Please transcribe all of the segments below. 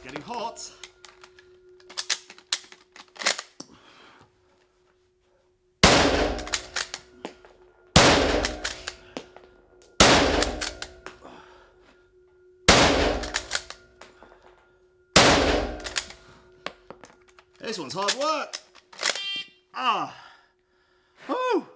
getting hot. This one's hard work. Ah. Woo.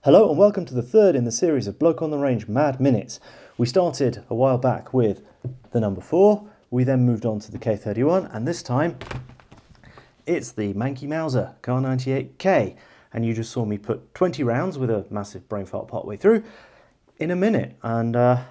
Hello and welcome to the third in the series of Bloke on the Range Mad Minutes. We started a while back with the number 4, we then moved on to the K31, and this time it's the manky Mauser Kar98k, and you just saw me put 20 rounds with a massive brain fart partway through in a minute, and I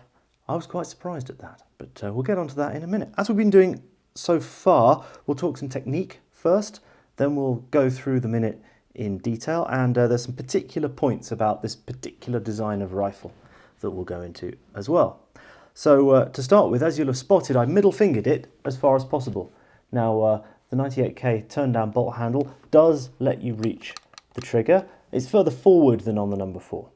was quite surprised at that, but we'll get onto that in a minute. As we've been doing so far, we'll talk some technique first, then we'll go through the minute in detail, and there's some particular points about this particular design of rifle that we'll go into as well. So to start with, as you'll have spotted, I middle fingered it as far as possible. Now the 98k turn down bolt handle does let you reach the trigger. It's further forward than on the number 4,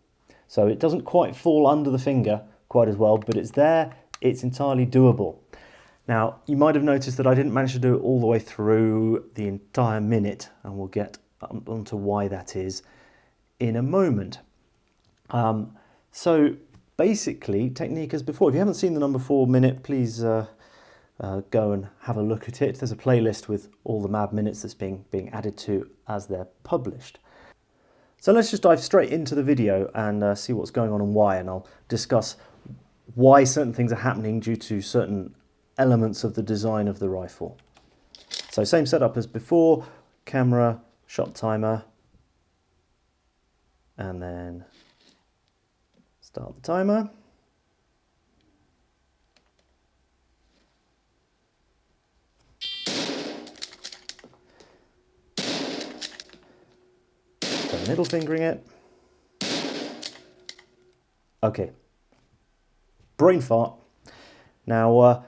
so it doesn't quite fall under the finger quite as well, but it's there, it's entirely doable. Now you might have noticed that I didn't manage to do it all the way through the entire minute, and we'll get onto why that is in a moment. So basically, technique as before. If you haven't seen the number 4 minute, please go and have a look at it. There's a playlist with all the mad minutes that's being added to as they're published. So let's just dive straight into the video and see what's going on and why, and I'll discuss why certain things are happening due to certain elements of the design of the rifle. So same setup as before, camera, shot timer, and then start the timer. So middle fingering it. Okay. Brain fart. Now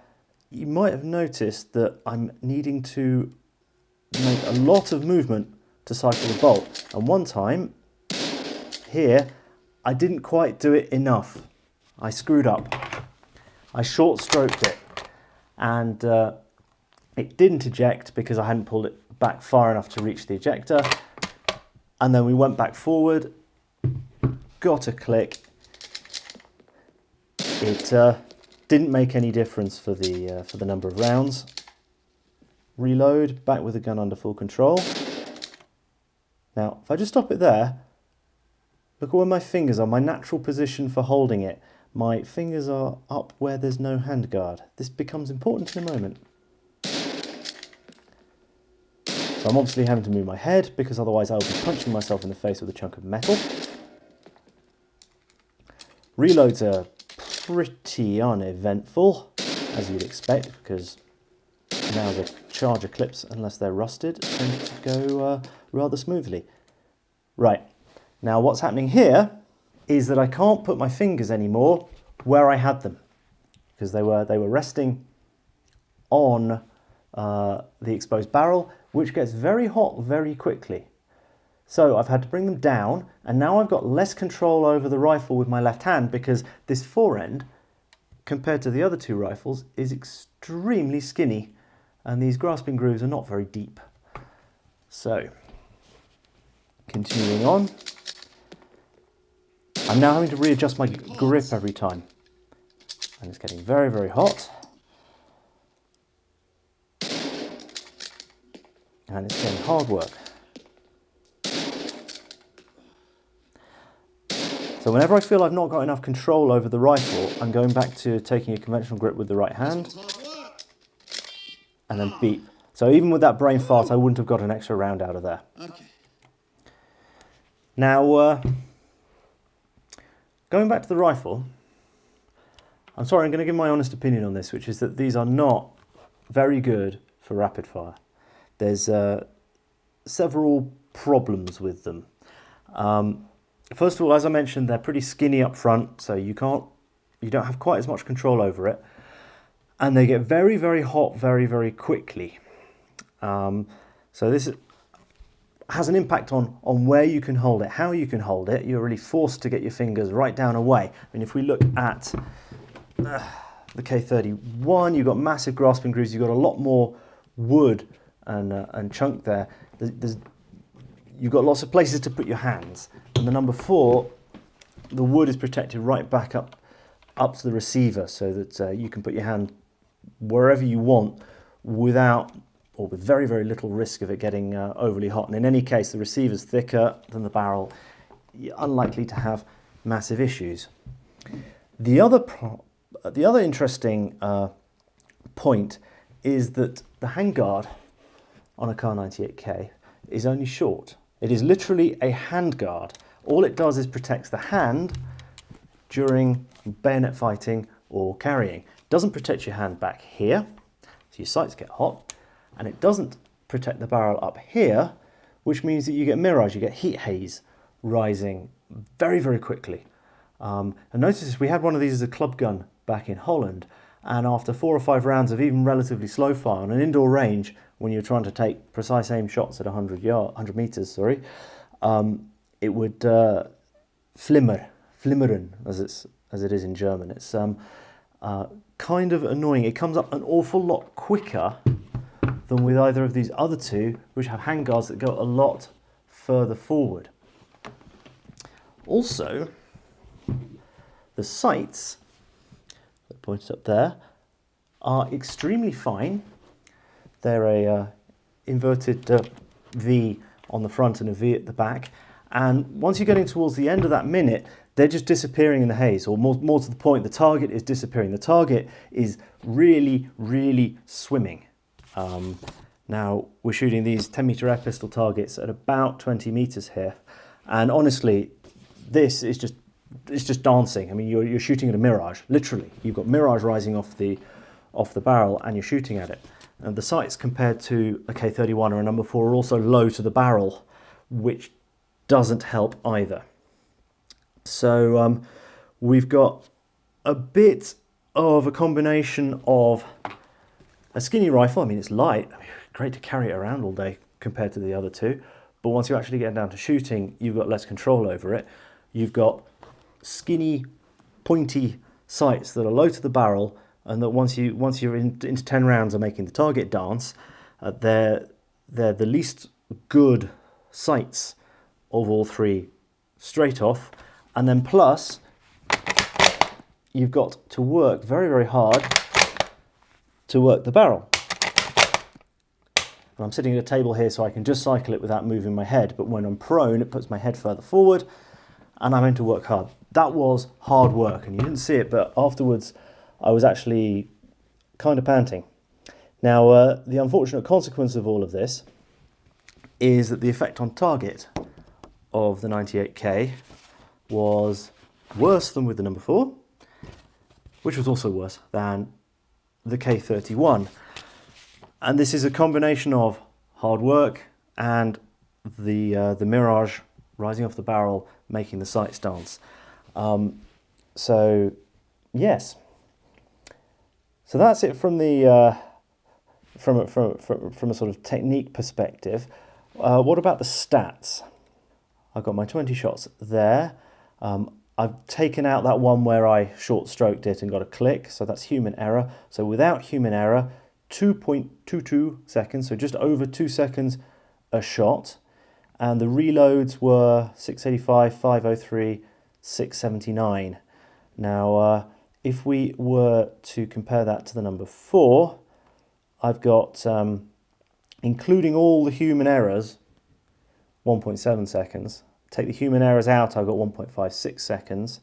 you might have noticed that I'm needing to make a lot of movement to cycle the bolt, and one time here I didn't quite do it enough. I screwed up. I short stroked it, and it didn't eject because I hadn't pulled it back far enough to reach the ejector, and then we went back forward, got a click. It didn't make any difference for the number of rounds. Reload, back with the gun under full control. Now, if I just stop it there, look at where my fingers are, my natural position for holding it. My fingers are up where there's no handguard. This becomes important in a moment. So I'm obviously having to move my head because otherwise I'll be punching myself in the face with a chunk of metal. Reloads are pretty uneventful, as you'd expect, because now the charger clips, unless they're rusted, tend to go rather smoothly. Right, now what's happening here is that I can't put my fingers anymore where I had them, because they were resting on the exposed barrel, which gets very hot very quickly. So I've had to bring them down, and now I've got less control over the rifle with my left hand, because this forend, compared to the other 2 rifles, is extremely skinny, and these grasping grooves are not very deep. So, continuing on, I'm now having to readjust my grip every time, and it's getting very, very hot, and it's getting hard work. So whenever I feel I've not got enough control over the rifle, I'm going back to taking a conventional grip with the right hand, and then beep. So even with that brain fart, I wouldn't have got an extra round out of there. Okay. Now, going back to the rifle, I'm sorry, I'm going to give my honest opinion on this, which is that these are not very good for rapid fire. There's several problems with them. First of all, as I mentioned, they're pretty skinny up front, so you don't have quite as much control over it. And they get very, very hot very, very quickly. So this is, has an impact on where you can hold it, how you can hold it. You're really forced to get your fingers right down away. I mean, if we look at the K31, you've got massive grasping grooves, you've got a lot more wood and chunk there. You've got lots of places to put your hands. And the number 4, the wood is protected right back up to the receiver, so that you can put your hand wherever you want without, or with very, very little risk of it getting overly hot. And in any case, the receiver's thicker than the barrel. You're unlikely to have massive issues. The other interesting point is that the handguard on a Kar98k is only short. It is literally a handguard. All it does is protects the hand during bayonet fighting or carrying. It doesn't protect your hand back here, so your sights get hot, and it doesn't protect the barrel up here, which means that you get mirage, you get heat haze rising very, very quickly. And notice this, we had one of these as a club gun back in Holland, and after 4 or 5 rounds of even relatively slow fire on an indoor range, when you're trying to take precise aim shots at 100 meters, it would flimmern, as it is in German. It's kind of annoying. It comes up an awful lot quicker than with either of these other two, which have handguards that go a lot further forward. Also, the sights that pointed up there are extremely fine. They're a inverted V on the front and a V at the back. And once you're getting towards the end of that minute, they're just disappearing in the haze, or more to the point, the target is disappearing. The target is really, really swimming. Now, we're shooting these 10-meter air pistol targets at about 20 meters here. And honestly, this is just dancing. I mean, you're shooting at a mirage, literally. You've got mirage rising off the barrel and you're shooting at it. And the sights compared to a K31 or a number 4 are also low to the barrel, which doesn't help either. So we've got a bit of a combination of a skinny rifle. I mean, it's light, great to carry it around all day compared to the other two, but once you actually get down to shooting, you've got less control over it. You've got skinny, pointy sights that are low to the barrel, and that once you're into 10 rounds of making the target dance, they're the least good sights of all 3 straight off. And then plus, you've got to work very, very hard to work the barrel. And I'm sitting at a table here, so I can just cycle it without moving my head, but when I'm prone, it puts my head further forward, and I'm having to work hard. That was hard work, and you didn't see it, but afterwards, I was actually kind of panting. Now, the unfortunate consequence of all of this is that the effect on target of the 98k was worse than with the number 4, which was also worse than the K31. And this is a combination of hard work and the mirage rising off the barrel, making the sights dance. So, yes. So that's it from the from a sort of technique perspective. What about the stats? I've got my 20 shots there. I've taken out that one where I short stroked it and got a click, so that's human error. So without human error, 2.22 seconds, so just over 2 seconds a shot. And the reloads were 685, 503, 679. Now, if we were to compare that to the number 4, I've got, including all the human errors, 1.7 seconds. Take the human errors out, I've got 1.56 seconds.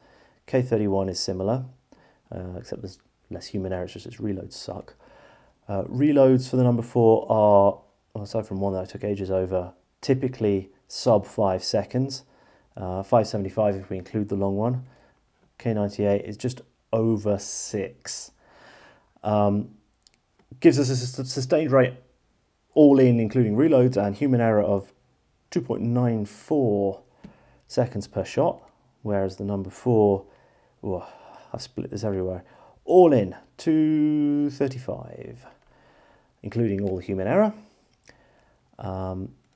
K31 is similar, except there's less human errors, just its reloads suck. Reloads for the number 4 are, well, aside from one that I took ages over, typically sub 5 seconds. 575 if we include the long one. K98 is just over 6. Gives us a sustained rate all in, including reloads, and human error of 2.94 seconds per shot, whereas the number 4, oh, I've split this everywhere, all in 235, including all the human error.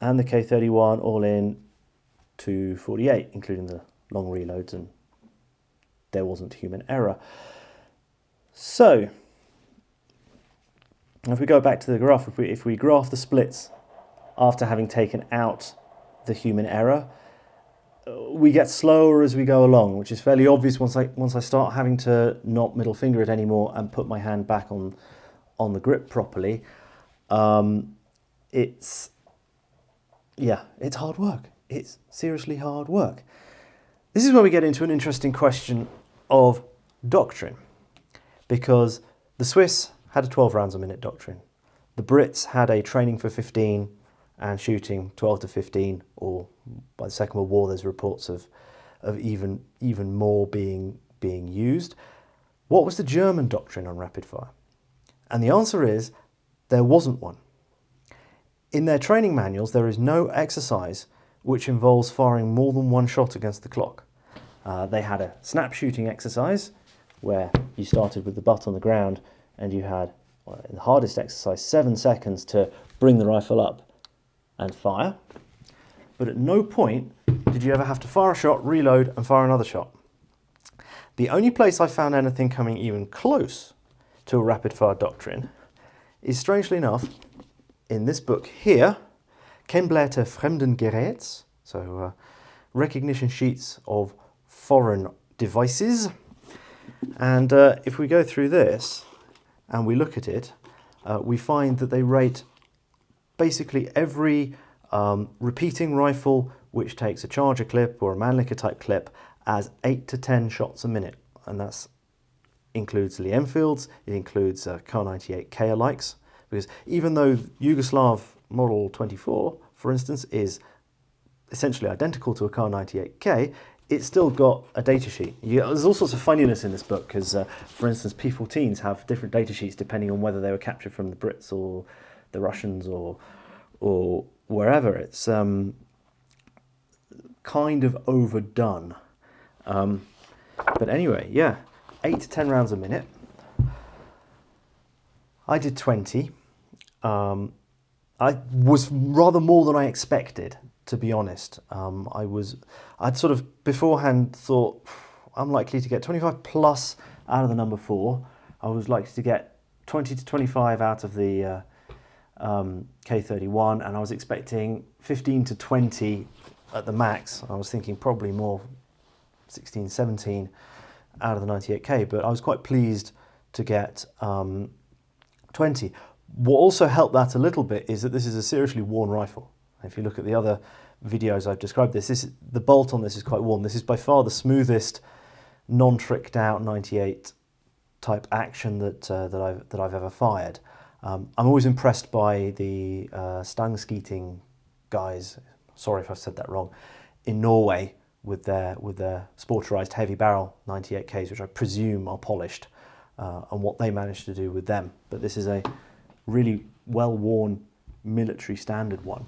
and the K31 all in 248, including the long reloads, and there wasn't human error. So, if we go back to the graph, if we graph the splits after having taken out the human error, we get slower as we go along, which is fairly obvious once I start having to not middle finger it anymore and put my hand back on the grip properly. It's hard work. It's seriously hard work. This is where we get into an interesting question of doctrine, because the Swiss had a 12 rounds a minute doctrine. The Brits had a training for 15 and shooting 12 to 15, or by the Second World War there's reports of even more being used. What was the German doctrine on rapid fire? And the answer is there wasn't one. In their training manuals there is no exercise which involves firing more than one shot against the clock. They had a snap shooting exercise where you started with the butt on the ground and you had, in the hardest exercise, 7 seconds to bring the rifle up and fire. But at no point did you ever have to fire a shot, reload and fire another shot. The only place I found anything coming even close to a rapid fire doctrine is, strangely enough, in this book here, Kennblätter fremden Geräts, so recognition sheets of foreign devices. And if we go through this and we look at it, we find that they rate basically every repeating rifle which takes a charger clip or a Mannlicher type clip as 8 to 10 shots a minute. And that includes Lee-Enfields, it includes Kar98k alikes, because even though Yugoslav Model 24, for instance, is essentially identical to a Kar98k, it's still got a data sheet. There's all sorts of funniness in this book because, for instance, P14s have different data sheets depending on whether they were captured from the Brits or the Russians or wherever. It's kind of overdone. But anyway, yeah, 8 to 10 rounds a minute. I did 20. I was rather more than I expected, to be honest. I'd sort of beforehand thought I'm likely to get 25 plus out of the number 4. I was likely to get 20 to 25 out of the K31, and I was expecting 15 to 20 at the max. I was thinking probably more 16, 17 out of the 98k, but I was quite pleased to get 20. What also helped that a little bit is that this is a seriously worn rifle. If you look at the other videos I've described the bolt on this is quite worn. This is by far the smoothest, non-tricked out 98 type action that I've ever fired. I'm always impressed by the Stangskeeting guys, sorry if I've said that wrong, in Norway with their sporterized heavy barrel 98Ks, which I presume are polished, and what they managed to do with them. But this is a really well-worn military standard one.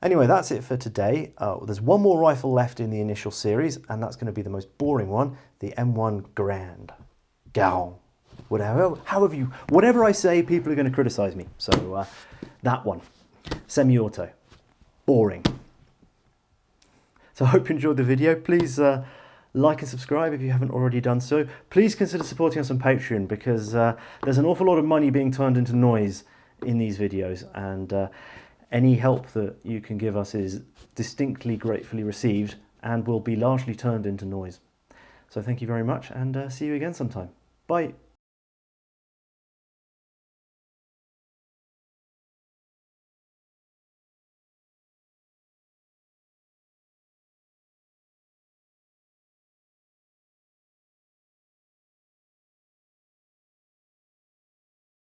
Anyway, that's it for today. There's one more rifle left in the initial series, and that's going to be the most boring one, the M1 Garand. Garand. Whatever I say, people are going to criticize me. So that one, semi-auto, boring. So I hope you enjoyed the video. Please like and subscribe if you haven't already done so. Please consider supporting us on Patreon, because there's an awful lot of money being turned into noise in these videos, and any help that you can give us is distinctly gratefully received and will be largely turned into noise. So thank you very much, and see you again sometime. Bye.